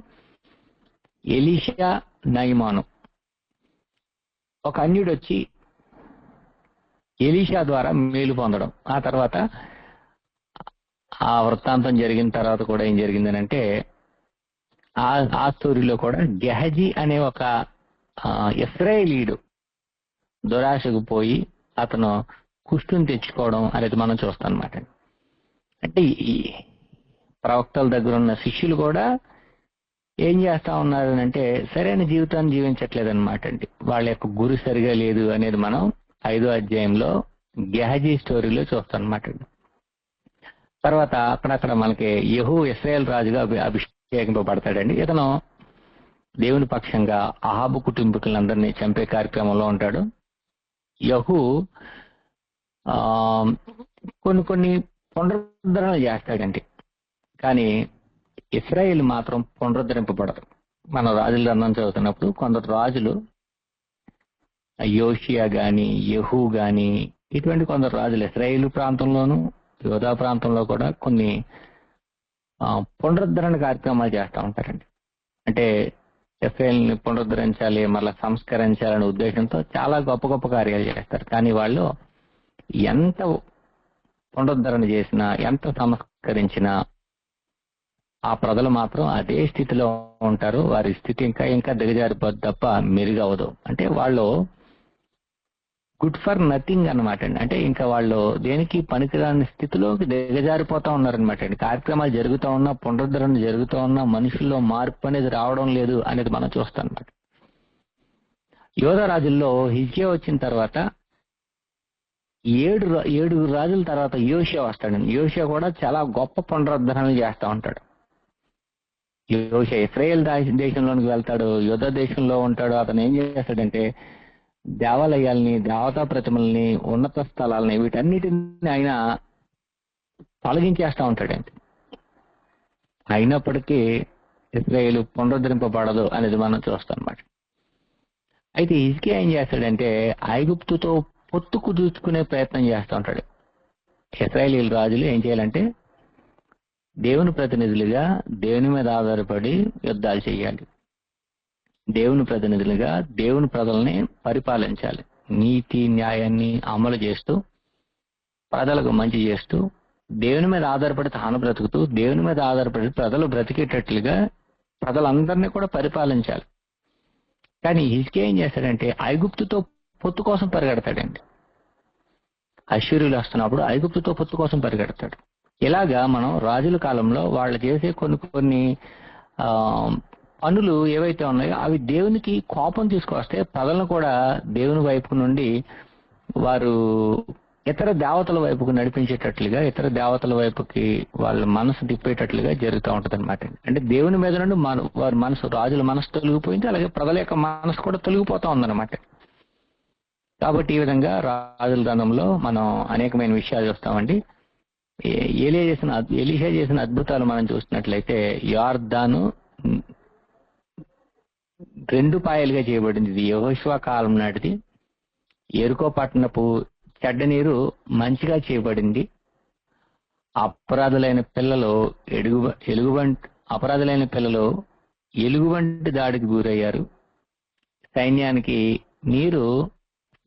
ఎలీషా, నయమాను, ఒక అన్యుడు వచ్చి ఎలీషా ద్వారా మేలు పొందడం. ఆ తర్వాత ఆ వృత్తాంతం జరిగిన తర్వాత కూడా ఏం జరిగిందని అంటే, ఆ స్టోరీలో కూడా గెహజీ అనే ఒక ఇశ్రాయేలీయుడు దురాశకు పోయి అతను కుష్టుని తెచ్చుకోవడం అనేది మనం చూస్తాం అన్నమాట. అంటే ఈ ప్రవక్తల దగ్గర ఉన్న శిష్యులు కూడా ఏం చేస్తా ఉన్నారు అంటే సరైన జీవితాన్ని జీవించట్లేదన్నమాట అండి. వాళ్ళ యొక్క గురి సరిగా లేదు అనేది మనం 5వ అధ్యాయంలో గెహజీ స్టోరీలో చూస్తాం అన్నమాట. తర్వాత అక్కడక్కడ మనకి యెహూ ఇశ్రాయేల్ రాజుగా అభిషేకింపబడతాడండి. ఇతను దేవుని పక్షంగా అహాబు కుటుంబీకులందరినీ చంపే కార్యక్రమంలో ఉంటాడు. యెహూ కొన్ని పునరుద్ధరణలు చేస్తాడండి, కానీ ఇశ్రాయేల్ మాత్రం పునరుద్ధరింపబడదు. మన రాజుల గ్రంథం చదువుతున్నప్పుడు కొందరు రాజులు, యోషియా గాని, యెహూ గాని, ఇటువంటి కొందరు రాజులు ఇశ్రాయేలు ప్రాంతంలోను, యోధా ప్రాంతంలో కూడా కొన్ని పునరుద్ధరణ కార్యక్రమాలు చేస్తూ ఉంటారండి. అంటే ఇశ్రాయేల్ని పునరుద్ధరించాలి, మళ్ళీ సంస్కరించాలనే ఉద్దేశంతో చాలా గొప్ప గొప్ప కార్యాలు చేస్తారు. కానీ వాళ్ళు ఎంత పునరుద్ధరణ చేసినా, ఎంత సంస్కరించినా ఆ ప్రజలు మాత్రం అదే స్థితిలో ఉంటారు. వారి స్థితి ఇంకా దిగజారిపోద్ది తప్ప మెరుగవదు. అంటే వాళ్ళు గుడ్ ఫర్ నథింగ్ అనమాట అండి. అంటే ఇంకా వాళ్ళు దేనికి పనికిరాని స్థితిలోకి దిగజారిపోతా ఉన్నారనమాట అండి. కార్యక్రమాలు జరుగుతూ ఉన్నా, పునరుద్ధరణ జరుగుతూ ఉన్నా, మనుషుల్లో మార్పు అనేది రావడం లేదు అనేది మనం చూస్తాం అనమాట. యోధా రాజుల్లో హిజ్కియా వచ్చిన తర్వాత ఏడుగురు రాజుల తర్వాత యోషియా వస్తాడండి. యోషియా కూడా చాలా గొప్ప పునరుద్ధరణ చేస్తూ ఉంటాడు. యోషియా ఇశ్రాయేల్ దేశంలోనికి వెళ్తాడు, యుద్ధ దేశంలో ఉంటాడు. అతను ఏం చేస్తాడంటే దేవాలయాల్ని, దేవతా ప్రతిమల్ని, ఉన్నత స్థలాలని వీటన్నిటిని ఆయన తొలగించేస్తా ఉంటాడండి. అయినప్పటికీ ఇశ్రాయేలు పునరుద్ధరింపబడదు అనేది మనం చూస్తాం అన్నమాట. అయితే హిజ్కియా ఏం చేస్తాడంటే ఐగుప్తుతో పొత్తు కుదుర్చుకునే ప్రయత్నం చేస్తూ ఉంటాడు. ఇశ్రాయేలీయుల రాజులు ఏం చేయాలంటే దేవుని ప్రతినిధులుగా దేవుని మీద ఆధారపడి యుద్ధాలు చేయాలి. దేవుని ప్రతినిధులుగా దేవుని ప్రజల్ని పరిపాలించాలి. నీతి న్యాయాన్ని అమలు చేస్తూ ప్రజలకు మంచి చేస్తూ దేవుని మీద ఆధారపడి తాను బ్రతుకుతూ దేవుని మీద ఆధారపడి ప్రజలు బ్రతికేటట్లుగా ప్రజలందరినీ కూడా పరిపాలించాలి. కానీ హిజ్కియా ఏం చేస్తాడంటే ఐగుప్తుతో పొత్తు కోసం పరిగెడతాడండి. అశ్షూరులు వస్తున్నప్పుడు ఐగుప్తుతో పొత్తు కోసం పరిగెడతాడు. ఇలాగా మనం రాజుల కాలంలో వాళ్ళు చేసే కొన్ని పనులు ఏవైతే ఉన్నాయో అవి దేవునికి కోపం తీసుకొస్తే ప్రజలను కూడా దేవుని వైపు నుండి వారు ఇతర దేవతల వైపుకు నడిపించేటట్లుగా, ఇతర దేవతల వైపుకి వాళ్ళ మనసు తిప్పేటట్లుగా జరుగుతూ ఉంటది అనమాట. అంటే దేవుని మీద నుండి వారి మనసు, రాజుల మనసు తొలగిపోయింది, అలాగే ప్రజల యొక్క మనసు కూడా తొలగిపోతా ఉందన్నమాట. కాబట్టి ఈ విధంగా రాజుల గ్రంథంలో మనం అనేకమైన విషయాలు చూస్తామండి. ఎలీషా చేసిన అద్భుతాలు మనం చూసినట్లయితే యోర్దాను 2 పాయలుగా చేయబడింది. ఇది యెహోషువ కాలం నాటిది. యెరికో పట్టణపు చెడ్డ నీరు మంచిగా చేయబడింది. అపరాధులైన పిల్లలు ఎలుగుబంటి దాడికి గురయ్యారు. సైన్యానికి నీరు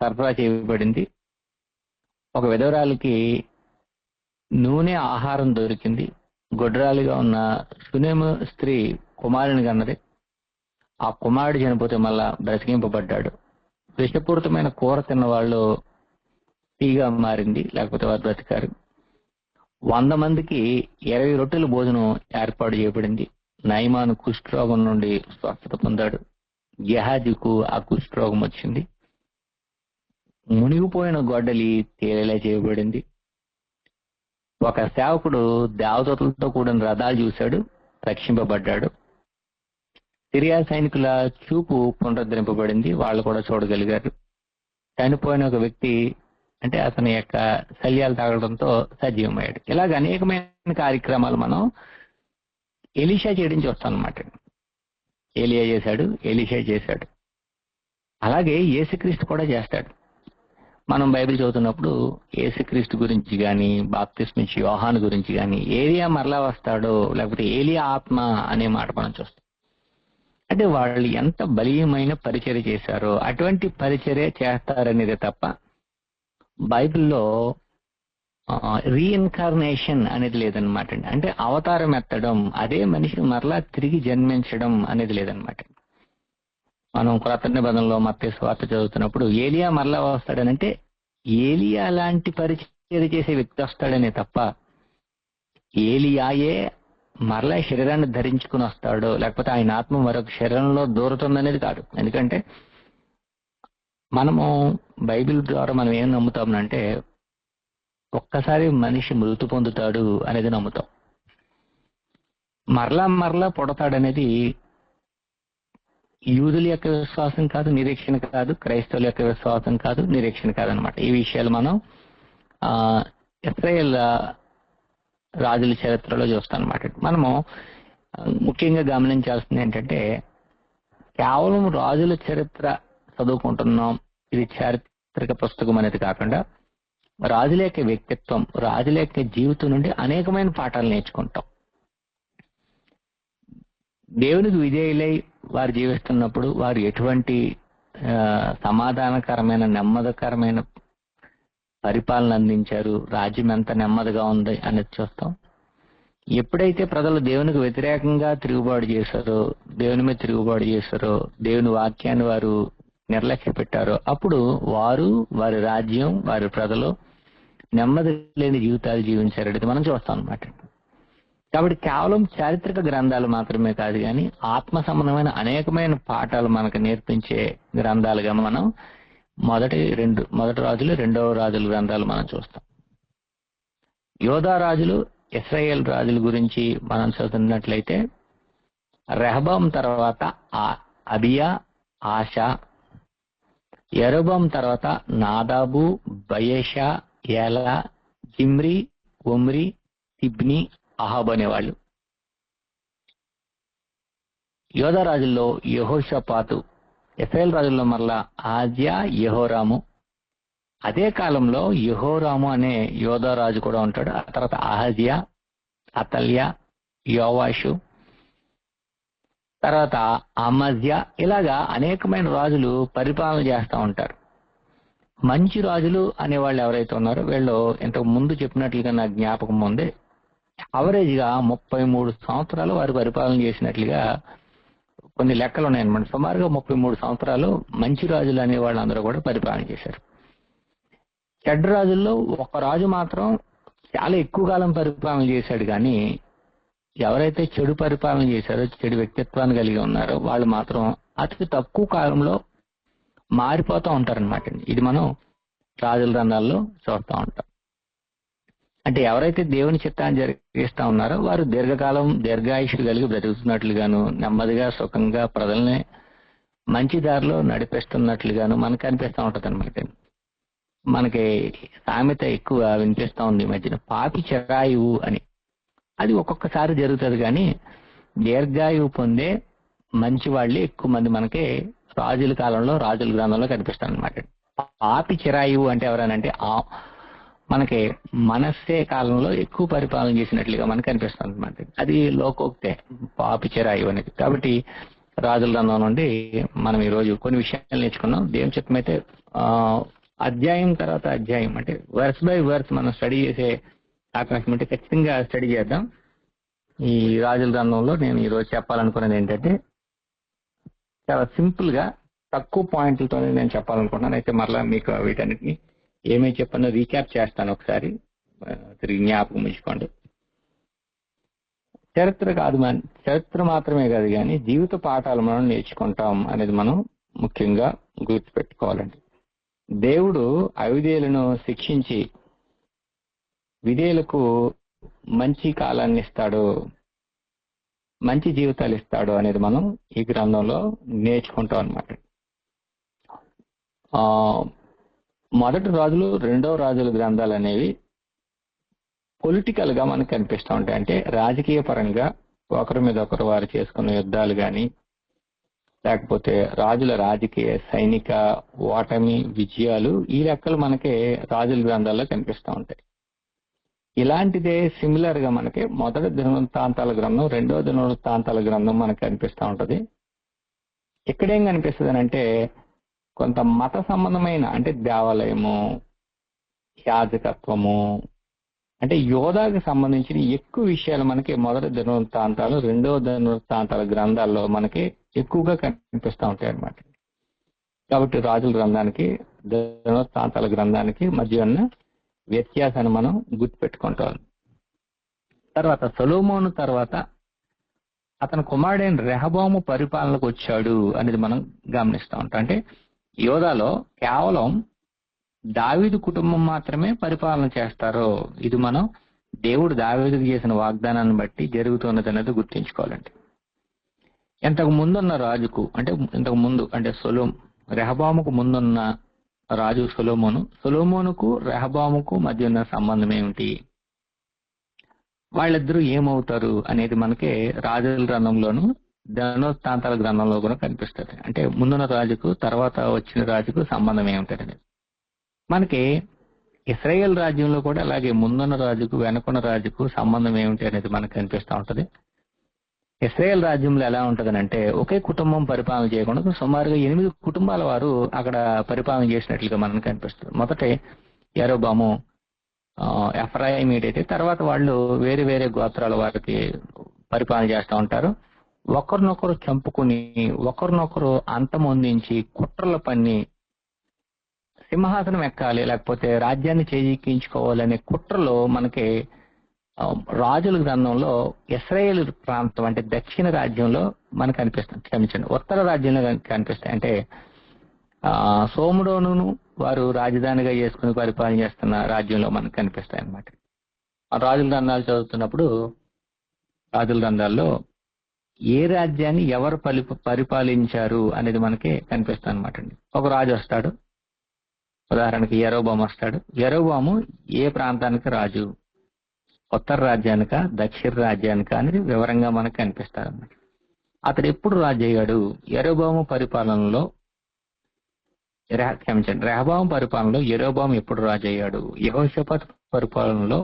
సరఫరా చేయబడింది. ఒక విధవరాలకి నూనె ఆహారం దొరికింది. గొడ్రాలిగా ఉన్న సునేము స్త్రీ కుమారుని కన్నది. ఆ కుమారుడు చనిపోతే మళ్ళా బ్రతికింపబడ్డాడు. విషపూరితమైన కూర తిన్న వాళ్ళు తీగా మారింది, లేకపోతే వారు బ్రతికారు. 100 మందికి 20 రొట్టెల భోజనం ఏర్పాటు చేయబడింది. నయమాను కుష్ఠరోగం నుండి స్వస్థత పొందాడు. గెహాజీకు ఆ కుష్ఠరోగం వచ్చింది. మునిగిపోయిన గొడ్డలి తేలేలా చేయబడింది. ఒక సేవకుడు దేవదూతలతో కూడిన రథాలు చూశాడు, రక్షింపబడ్డాడు. సిరియా సైనికుల చూపు పునరుద్ధరింపబడింది, వాళ్ళు కూడా చూడగలిగారు. చనిపోయిన ఒక వ్యక్తి అంటే అతని యొక్క శల్యాలు తాగడంతో సజీవమయ్యాడు. ఇలాగ అనేకమైన కార్యక్రమాలు మనం ఎలీషా చేయడం చూస్తాం అన్నమాట. ఏలియా చేశాడు, ఎలీషా చేశాడు. అలాగే యేసుక్రీస్తు కూడా చేస్తాడు. మనం బైబిల్ చదువుతున్నప్పుడు యేసుక్రీస్తు గురించి కానీ, బాప్తిస్మిచ్చి యోహాను గురించి కానీ, ఏలియా మరలా వస్తాడో లేకపోతే ఏలియా ఆత్మ అనే మాట మనం చూస్తాం. అంటే వాళ్ళు ఎంత బలీయమైన పరిచర్య చేశారో అటువంటి పరిచర్య చేస్తారనేదే తప్ప బైబిల్లో రీఇన్కార్నేషన్ అనేది లేదనమాట. అంటే అవతారం ఎత్తడం, అదే మనిషి మరలా తిరిగి జన్మించడం అనేది లేదనమాట. మనం క్రొత్త నిబంధనలో మత్తయి సువార్త చదువుతున్నప్పుడు ఏలియా మరలా వస్తాడనంటే ఏలియా లాంటి పరిచర్య చేసే వ్యక్తి వస్తాడనే తప్ప ఏలియాయే మరలా శరీరాన్ని ధరించుకుని వస్తాడో లేకపోతే ఆయన ఆత్మ మరొక శరీరంలో దూరుతుందనేది కాదు. ఎందుకంటే మనము బైబిల్ ద్వారా మనం ఏం నమ్ముతామంటే ఒక్కసారి మనిషి మృతి పొందుతాడు అనేది నమ్ముతాం. మరలా పుడతాడనేది యూదుల యొక్క విశ్వాసం కాదు, నిరీక్షణ కాదు. క్రైస్తవుల యొక్క విశ్వాసం కాదు, నిరీక్షణ కాదనమాట. ఈ విషయాలు మనం ఇశ్రాయేల్ రాజుల చరిత్రలో చూస్తాం అనమాట. మనము ముఖ్యంగా గమనించాల్సింది ఏంటంటే కేవలం రాజుల చరిత్ర చదువుకుంటున్నాం, ఇది చారిత్రక పుస్తకం అనేది కాకుండా రాజుల యొక్క వ్యక్తిత్వం, రాజుల యొక్క జీవితం నుండి అనేకమైన పాఠాలు నేర్చుకుంటాం. దేవునికి విధేయులై వారు జీవిస్తున్నప్పుడు వారు ఎటువంటి సమాధానకరమైన, నెమ్మదికరమైన పరిపాలన అందించారు, రాజ్యం ఎంత నెమ్మదిగా ఉంది అనేది చూస్తాం. ఎప్పుడైతే ప్రజలు దేవునికి వ్యతిరేకంగా తిరుగుబాటు చేశారో, దేవుని మీద తిరుగుబాటు చేశారో, దేవుని వాక్యాన్ని వారు నిర్లక్ష్య పెట్టారో, అప్పుడు వారు, వారి రాజ్యం, వారి ప్రజలు నెమ్మది లేని జీవితాలు జీవించారనేది మనం చూస్తాం అన్నమాట. కాబట్టి కేవలం చారిత్రక గ్రంథాలు మాత్రమే కాదు కానీ ఆత్మ సంబంధమైన అనేకమైన పాఠాలు మనకు నేర్పించే గ్రంథాలుగా మనం మొదటి రాజులు, రెండవ రాజుల గ్రంథాలు మనం చూస్తాం. యోధా రాజులు, ఇశ్రాయేల్ రాజుల గురించి మనం చదువుతున్నట్లయితే రెహబాం తర్వాత అబియా, ఆషా, యరొబాం తర్వాత నాదాబు, బయేషా, ఏలా, జిమ్రి, ఒమ్రి, తిబ్ని, అహాబ్ అనేవాళ్ళు. యోధా రాజుల్లో యెహోషాపాతు, ఇశ్రాయేల్ రాజుల్లో మరలా ఆజ్యా, యెహోరాము. అదే కాలంలో యెహోరాము అనే యోధా రాజు కూడా ఉంటాడు. ఆ తర్వాత అహజ్యా, అతల్యా, యోవాషు, తర్వాత అమజ్యా, ఇలాగా అనేకమైన రాజులు పరిపాలన చేస్తూ ఉంటారు. మంచి రాజులు అనేవాళ్ళు ఎవరైతే ఉన్నారో వీళ్ళు ఇంతకు ముందు చెప్పినట్లుగా నాకు జ్ఞాపకం ఉంది, అవరేజ్ గా 33 సంవత్సరాలు వారు పరిపాలన చేసినట్లుగా కొన్ని లెక్కలు ఉన్నాయన్నమాట. సుమారుగా 33 సంవత్సరాలు మంచి రాజులు అనే వాళ్ళందరూ కూడా పరిపాలన చేశారు. చెడ్డ రాజుల్లో ఒక రాజు మాత్రం చాలా ఎక్కువ కాలం పరిపాలన చేశాడు, కానీ ఎవరైతే చెడు పరిపాలన చేశారో, చెడు వ్యక్తిత్వాన్ని కలిగి ఉన్నారో వాళ్ళు మాత్రం అతి తక్కువ కాలంలో మారిపోతూ ఉంటారనమాట. ఇది మనం రాజుల గ్రంథాల్లో చూస్తూ ఉంటాం. అంటే ఎవరైతే దేవుని చిత్తాన్ని జరిగిస్తా ఉన్నారో వారు దీర్ఘాయుషులు కలిగి బ్రతుకుతున్నట్లుగాను, నెమ్మదిగా సుఖంగా ప్రజల్ని మంచి దారిలో నడిపిస్తున్నట్లుగాను మనకు అనిపిస్తూ ఉంటది అనమాట. మనకి సామెత ఎక్కువ వినిపిస్తా ఉంది ఈ మధ్యన, పాపి చిరాయువు అని. అది ఒక్కొక్కసారి జరుగుతుంది, కానీ దీర్ఘాయువు పొందే మంచి వాళ్ళే ఎక్కువ మంది మనకి రాజుల కాలంలో, రాజుల గ్రంథంలో కనిపిస్తారు అనమాట. పాపి చిరాయువు అంటే ఎవరనంటే మనకి మనస్సే కాలంలో ఎక్కువ పరిపాలన చేసినట్లుగా మనకు కనిపిస్తుంది అనమాట. అది లోకోక్తే పాపి చిరాయువు అనేది. కాబట్టి రాజుల గ్రంథం నుండి మనం ఈ రోజు కొన్ని విషయాలు నేర్చుకున్నాం. దేవుని చిత్తమైతే అధ్యాయం తర్వాత అధ్యాయం అంటే వర్స్ బై వర్స్ మనం స్టడీ చేసే అవకాశం ఉంటే ఖచ్చితంగా స్టడీ చేద్దాం. ఈ రాజుల గ్రంథంలో నేను ఈ రోజు చెప్పాలనుకున్నది ఏంటంటే చాలా సింపుల్ గా తక్కువ పాయింట్లతోనే నేను చెప్పాలనుకుంటున్నాను. అయితే మరలా మీకు వీటన్నిటిని ఏమేమి చెప్పానో రీక్యాప్ చేస్తాను, ఒకసారి తిరిగి జ్ఞాపకం ఉంచుకోండి. చరిత్ర మాత్రమే కాదు కానీ జీవిత పాఠాలు మనం నేర్చుకుంటాం అనేది మనం ముఖ్యంగా గుర్తుపెట్టుకోవాలండి. దేవుడు అవిధేయులను శిక్షించి విధేయులకు మంచి కాలాన్ని ఇస్తాడు, మంచి జీవితాలు ఇస్తాడు అనేది మనం ఈ గ్రంథంలో నేర్చుకుంటాం అన్నమాట. మొదటి రాజులు, రెండవ రాజుల గ్రంథాలు అనేవి పొలిటికల్ గా మనకు కనిపిస్తూ ఉంటాయి. అంటే రాజకీయ పరంగా ఒకరి మీద ఒకరు వారు చేసుకున్న యుద్ధాలు కానీ, లేకపోతే రాజుల రాజకీయ సైనిక ఓటమి విజయాలు, ఈ లెక్కలు మనకి రాజుల గ్రంథాల్లో కనిపిస్తూ ఉంటాయి. ఇలాంటిదే సిమిలర్ గా మనకి మొదటి దినవృత్తాంతాల గ్రంథం, రెండవ దినవృత్తాంతాల గ్రంథం మనకు కనిపిస్తూ ఉంటది. ఇక్కడేం కనిపిస్తుంది అంటే కొంత మత సంబంధమైన, అంటే దేవాలయము, యాజకత్వము, అంటే యోధాకి సంబంధించిన ఎక్కువ విషయాలు మనకి మొదటి దినవృత్తాంతాలు, రెండవ దినవృత్తాంతాల గ్రంథాల్లో మనకి ఎక్కువగా కనిపిస్తూ ఉంటాయి అన్నమాట. కాబట్టి రాజుల గ్రంథానికి, దినవృత్తాంతాల గ్రంథానికి మధ్య ఉన్న వ్యత్యాసాన్ని మనం గుర్తుపెట్టుకుంటాం. తర్వాత సొలొమోను తర్వాత అతని కుమారుడైన రెహబాము పరిపాలనకు వచ్చాడు అనేది మనం గమనిస్తూ ఉంటాం. అంటే యోధాలో కేవలం దావీదు కుటుంబం మాత్రమే పరిపాలన చేస్తారు. ఇది మనం దేవుడు దావీదుకు చేసిన వాగ్దానాన్ని బట్టి జరుగుతున్నది అనేది గుర్తించుకోవాలండి. ఇంతకు ముందున్న రాజుకు, అంటే ఇంతకు ముందు అంటే రెహబాముకు ముందున్న రాజు సొలొమోనుకు రెహబాముకు మధ్య ఉన్న సంబంధం ఏమిటి, వాళ్ళిద్దరూ ఏమవుతారు అనేది మనకి రాజుల గ్రంథంలోను, దినవృత్తాంతాల గ్రంథంలో కూడా కనిపిస్తుంది. అంటే ముందున్న రాజుకు తర్వాత వచ్చిన రాజుకు సంబంధం ఏమిటది అనేది మనకి ఇశ్రాయేల్ రాజ్యంలో కూడా అలాగే ముందున్న రాజుకు వెనకున్న రాజుకు సంబంధం ఏమిటి అనేది మనకు కనిపిస్తూ ఉంటది. ఇశ్రాయేల్ రాజ్యంలో ఎలా ఉంటదనంటే ఒకే కుటుంబం పరిపాలన చేయకుండా సుమారుగా 8 కుటుంబాల వారు అక్కడ పరిపాలన చేసినట్లుగా మనకు కనిపిస్తుంది. మొదట యరొబాము, ఎఫ్రాయిమీట్ అయితే తర్వాత వాళ్ళు వేరే వేరే గోత్రాల వారికి పరిపాలన చేస్తూ ఉంటారు. ఒకరినొకరు చంపుకుని, ఒకరినొకరు అంతమొందించి, కుట్రల పన్ని సింహాసనం ఎక్కాలి లేకపోతే రాజ్యాన్ని చేజిక్కించుకోవాలనే కుట్రలో మనకి రాజుల గ్రంథంలో ఇశ్రాయేలు ప్రాంతం అంటే దక్షిణ రాజ్యంలో మనకు కనిపిస్తుంది, క్షమించండి ఉత్తర రాజ్యంలో కనిపిస్తాయి. అంటే సోముడోను వారు రాజధానిగా చేసుకుని పరిపాలన చేస్తున్న రాజ్యంలో మనకు కనిపిస్తాయి అన్నమాట. రాజుల గ్రంథాలు చదువుతున్నప్పుడు రాజుల గ్రంథాల్లో ఏ రాజ్యాన్ని ఎవరు పరిపాలించారు అనేది మనకి కనిపిస్తుంది అనమాట అండి. ఒక రాజు వస్తాడు, ఉదాహరణకి యరొబాము వస్తాడు. యరొబాము ఏ ప్రాంతానికి రాజు, ఉత్తర రాజ్యానిక దక్షిణ రాజ్యానిక అనేది వివరంగా మనకు కనిపిస్తారు అన్నమాట. అతడు ఎప్పుడు రాజు అయ్యాడు? యరొబాము పరిపాలనలో క్షమించండి, రెహబాము పరిపాలనలో యరొబాము ఎప్పుడు రాజు అయ్యాడు? యెహోషాపాతు పరిపాలనలో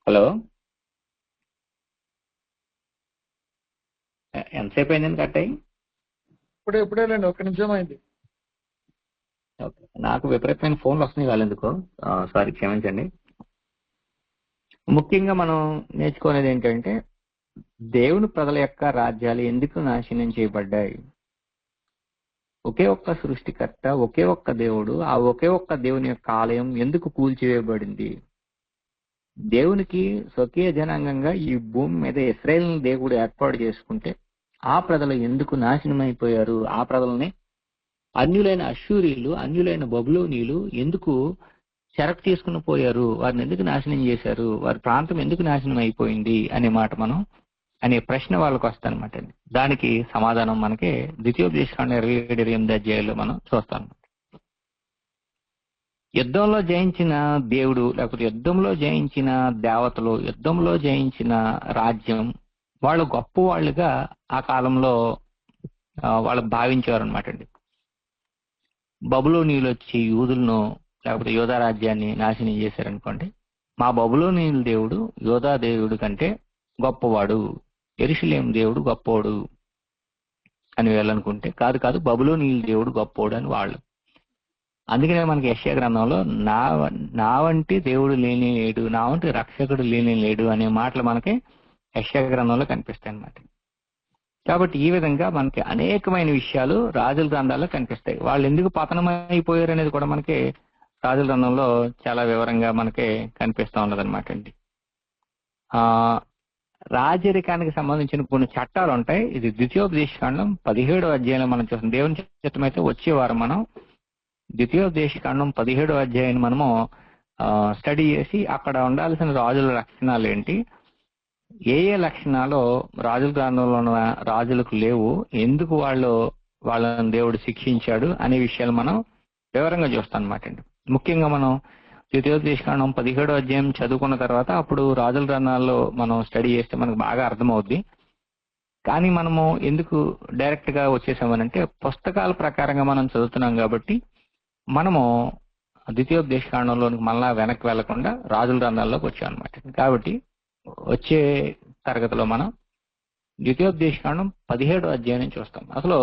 హలో, ఎంతసేపు అయిందని కట్ అయ్యి? ఇప్పుడేలేండి, 1 నిమిషం అయింది. ఓకే, నాకు విపరీతమైన ఫోన్లు వస్తున్నాయి వాళ్ళెందుకో, సారీ, క్షమించండి. ముఖ్యంగా మనం నేర్చుకునేది ఏంటంటే దేవుని ప్రజల యొక్క రాజ్యాలు ఎందుకు నాశనం చేయబడ్డాయి? ఒకే ఒక్క సృష్టికర్త, ఒకే ఒక్క దేవుడు, ఆ ఒకే ఒక్క దేవుని యొక్క ఆలయం ఎందుకు కూల్చివేయబడింది? దేవునికి స్వకీయ జనాంగంగా ఈ భూమి మీద ఇశ్రాయేలును దేవుడు ఏర్పాటు చేసుకుంటే ఆ ప్రజలు ఎందుకు నాశనం అయిపోయారు? ఆ ప్రజల్ని అన్యులైన అశ్షూరీయులు, అన్యులైన బబులోనీయులు ఎందుకు చెరకు తీసుకుని పోయారు? వారిని ఎందుకు నాశనం చేశారు? వారి ప్రాంతం ఎందుకు నాశనం అయిపోయింది అనే ప్రశ్న వాళ్ళకి వస్తానమాట. దానికి సమాధానం మనకి ద్వితీయోపదేశకాండం 27-28 అధ్యాయాల్లో మనం చూస్తాం. యుద్ధంలో జయించిన దేవుడు, లేకపోతే యుద్ధంలో జయించిన దేవతలు, యుద్ధంలో జయించిన రాజ్యం, వాళ్ళు గొప్ప వాళ్ళుగా ఆ కాలంలో వాళ్ళు భావించేవారు అనమాట అండి. బబులోనీయులు వచ్చి యూదులను, లేకపోతే యోధా రాజ్యాన్ని నాశనం చేశారనుకోండి, మా బబులోనీయుల దేవుడు యోధా దేవుడు కంటే గొప్పవాడు, యెరూషలేము దేవుడు గొప్పోడు అని వెళ్ళనుకుంటే, కాదు బబులోనీయుల దేవుడు గొప్పోడు అని వాళ్ళు. అందుకనే మనకి యెషయా గ్రంథంలో నా వంటి దేవుడు లేని లేడు, నా వంటి రక్షకుడు లేని లేడు అనే మాటలు మనకి యెషయా గ్రంథంలో కనిపిస్తాయి అన్నమాట. కాబట్టి ఈ విధంగా మనకి అనేకమైన విషయాలు రాజుల గ్రంథాల్లో కనిపిస్తాయి. వాళ్ళు ఎందుకు పతనమైపోయారు అనేది కూడా మనకి రాజుల గ్రంథంలో చాలా వివరంగా మనకి కనిపిస్తూ ఉన్నది అనమాట అండి. రాజరికానికి సంబంధించిన కొన్ని చట్టాలు ఉంటాయి. ఇది ద్వితీయోపదేశకాండం 17వ అధ్యాయంలో మనం చూస్తాం. దేవుని చిత్తమైతే వచ్చే వారం మనం ద్వితీయోపదేశకాండం 17వ అధ్యాయాన్ని మనము స్టడీ చేసి అక్కడ ఉండాల్సిన రాజుల లక్షణాలు ఏంటి, ఏ ఏ లక్షణాలు రాజుల గ్రంథంలో ఉన్న రాజులకు లేవు, ఎందుకు వాళ్ళని దేవుడు శిక్షించాడు అనే విషయాలు మనం వివరంగా చూస్తాం అనమాట అండి. ముఖ్యంగా మనం ద్వితీయోపదేశకాండం 17వ అధ్యాయం చదువుకున్న తర్వాత అప్పుడు రాజుల గ్రంథాల్లో మనం స్టడీ చేస్తే మనకు బాగా అర్థమవుద్ది. కానీ మనము ఎందుకు డైరెక్ట్ గా వచ్చేసామనంటే పుస్తకాల ప్రకారంగా మనం చదువుతున్నాం కాబట్టి మనము ద్వితీయోపదేశకాండంలోనికి మళ్ళా వెనక్కి వెళ్లకుండా రాజుల గ్రంథాల్లోకి వచ్చాం అనమాట. కాబట్టి వచ్చే తరగతిలో మనం ద్వితీయోపదేశకాండం 17వ అధ్యాయం చూస్తాం. అసలు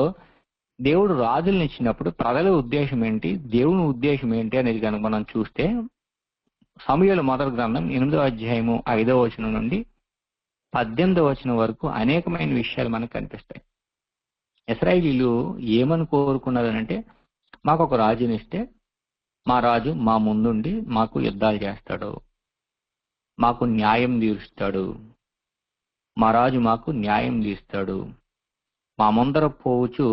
దేవుడు రాజులను ఇచ్చినప్పుడు ప్రజల ఉద్దేశం ఏంటి, దేవుని ఉద్దేశం ఏంటి అనేది కనుక మనం చూస్తే సమూయేలు మొదటి గ్రంథం 8వ అధ్యాయము 5వ వచనం నుండి 18వ వచనం వరకు అనేకమైన విషయాలు మనకు కనిపిస్తాయి. ఇశ్రాయేలీలు ఏమని కోరుకున్నారనంటే, మాకు ఒక రాజుని ఇస్తే మా రాజు మా ముందుండి మాకు యుద్ధాలు చేస్తాడు, మాకు న్యాయం తీరుస్తాడు, మా రాజు మాకు న్యాయం తీస్తాడు, మా ముందర పోవచ్చు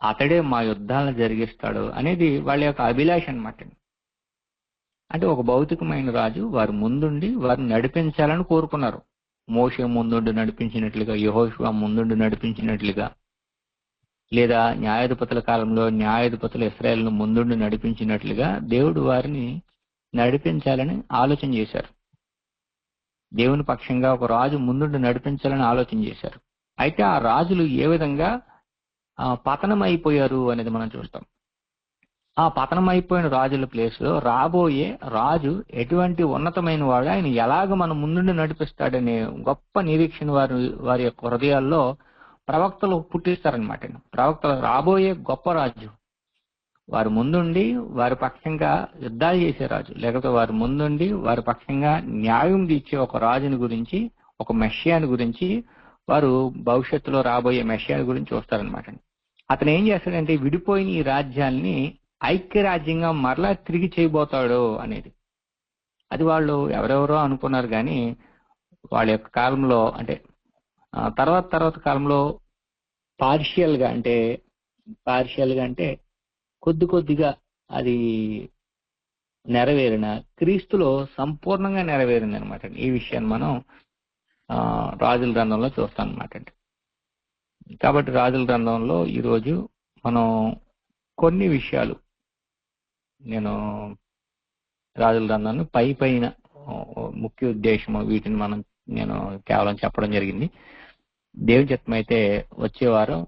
అతడే మా యుద్ధాలను జరిగిస్తాడు అనేది వాళ్ళ యొక్క అభిలాష అన్నమాట. అంటే ఒక భౌతికమైన రాజు వారి ముందుండి వారిని నడిపించాలని కోరుకున్నారు. మోషే ముందుండి నడిపించినట్లుగా, యెహోషువ ముందుండి నడిపించినట్లుగా, లేదా న్యాయాధిపతుల కాలంలో న్యాయాధిపతులు ఇశ్రాయేలును ముందుండి నడిపించినట్లుగా దేవుడు వారిని నడిపించాలని ఆలోచన చేశారు. దేవుని పక్షంగా ఒక రాజు ముందుండి నడిపించాలని ఆలోచన చేశారు. అయితే ఆ రాజులు ఏ విధంగా పతనం అయిపోయారు అనేది మనం చూస్తాం. ఆ పతనం అయిపోయిన రాజుల ప్లేస్ లో రాబోయే రాజు ఎటువంటి ఉన్నతమైన వాడు, ఆయన ఎలాగ మన ముందుండి నడిపిస్తాడనే గొప్ప నిరీక్షణ వారి యొక్క హృదయాల్లో ప్రవక్తలు పుట్టిస్తారనమాట. ప్రవక్తలు రాబోయే గొప్ప రాజు, వారి ముందుండి వారి పక్షంగా యుద్ధాలు చేసే రాజు, లేకపోతే వారి ముందుండి వారి పక్షంగా న్యాయం తీర్చే ఒక రాజుని గురించి, ఒక మెషియాని గురించి వారు భవిష్యత్తులో రాబోయే మెషియాని గురించి చూస్తారనమాట. అతను ఏం చేస్తాడంటే విడిపోయిన ఈ రాజ్యాల్ని ఐక్యరాజ్యంగా మరలా తిరిగి చేయబోతాడు అనేది. అది వాళ్ళు ఎవరెవరో అనుకున్నారు, కానీ వాళ్ళ యొక్క కాలంలో అంటే తర్వాత కాలంలో పార్షియల్ గా అంటే కొద్దిగా అది నెరవేరిన, క్రీస్తులో సంపూర్ణంగా నెరవేరింది అనమాట. ఈ విషయాన్ని మనం రాజుల గ్రంథంలో చూస్తాం అనమాట. కాబట్టి రాజుల గ్రంథంలో ఈరోజు మనం కొన్ని విషయాలు, నేను రాజుల గ్రంథాన్ని పైన ముఖ్య ఉద్దేశము వీటిని నేను కేవలం చెప్పడం జరిగింది. దేవుని చిత్తమైతే వచ్చే వారం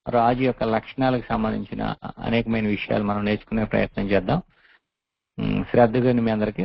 రాజు యొక్క లక్షణాలకు సంబంధించిన అనేకమైన విషయాలు మనం నేర్చుకునే ప్రయత్నం చేద్దాం. శ్రద్ధగా మీ అందరికీ